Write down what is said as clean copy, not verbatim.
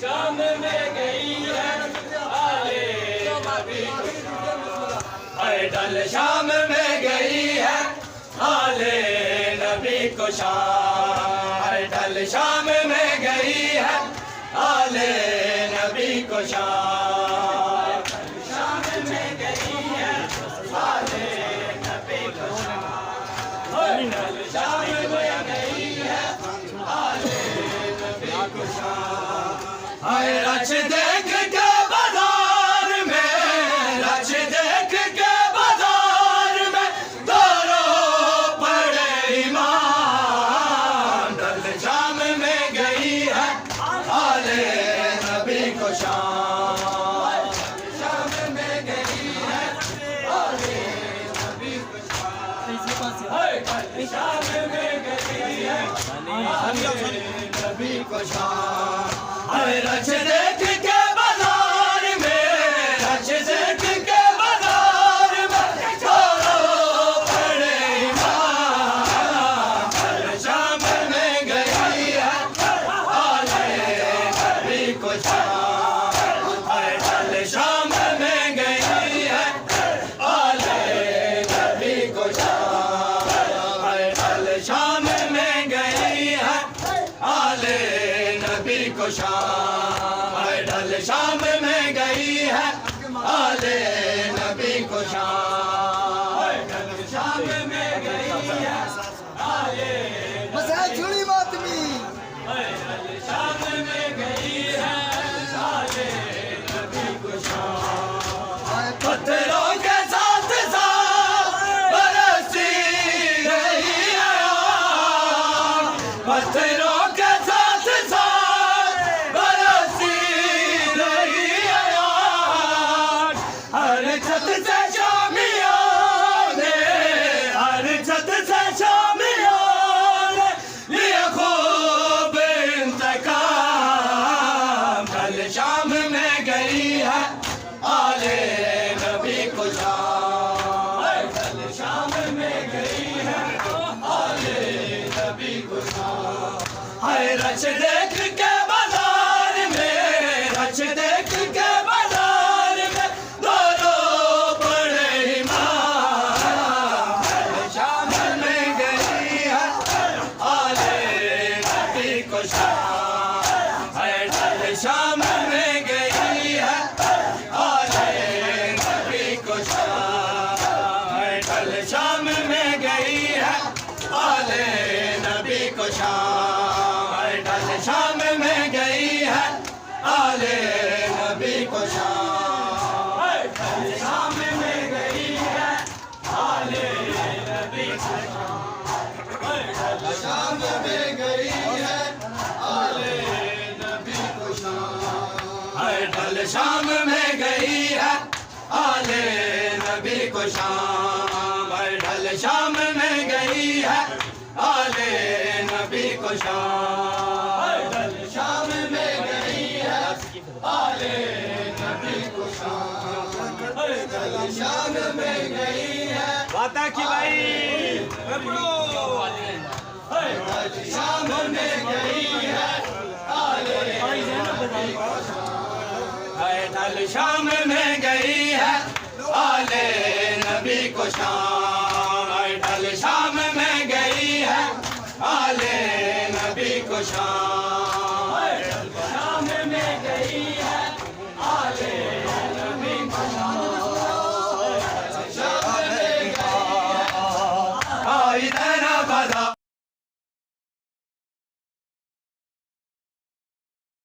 शाम में गई है आले नबी डल शाम में गई है आले नबी को शाम डल शाम में गई है आले नबी को शाम शाम में गई है आले नबी को शाम डल शाम में गई है आले नबी को शाम रच देख के बाजार में रच देख के बाजार में दोनों पड़े ईमान डल शाम में गई है आले नबी को शाम शाम में गई है आले नबी को शाम में गई है आले नबी को शाम रच देख के बाजार में रच देख के बाजार में दोनों पड़े ईमान डल शाम में गई है आले नबी को शाम डल शाम में गई है आले नबी को शाम डल शाम में गई है आले नबी को शाम डल शाम में गई है आले नबी को शाम डल शाम में गई है आले जुड़ी मातमी डल शाम में गई है आले नबी को शाम पत्थरों के साथ साथ बरसी रही है पत्थरों के साथ साथ बरसी रही है हर छत से शामियों ने हर छत से शामियों ने लिया खूब इंतकाम डल शाम में गई है आले नबी को शाम डल शाम में गई है आले नबी को शाम रच देख के बाजार में रच देख के बाजार में दोनों पड़े ईमान डल शाम में गई है आले नबी को शाम डल शाम में गई है आले नबी को शाम डल शाम में गई है आले नबी को शाम डल शाम में गई है आले नबी को शाम डल शाम में गई है आले नबी को शाम में गई है आले नबी को शाम डल शाम में गई है आले नबी को शाम डल शाम में गई है आले नबी को शाम डल शाम में गई है आले नबी को शाम डल शाम में गई है वादा की भाई शाम में गई है आले ढल शाम में गई है आले नबी को शाम ढल शाम में गई है आले नबी को शाम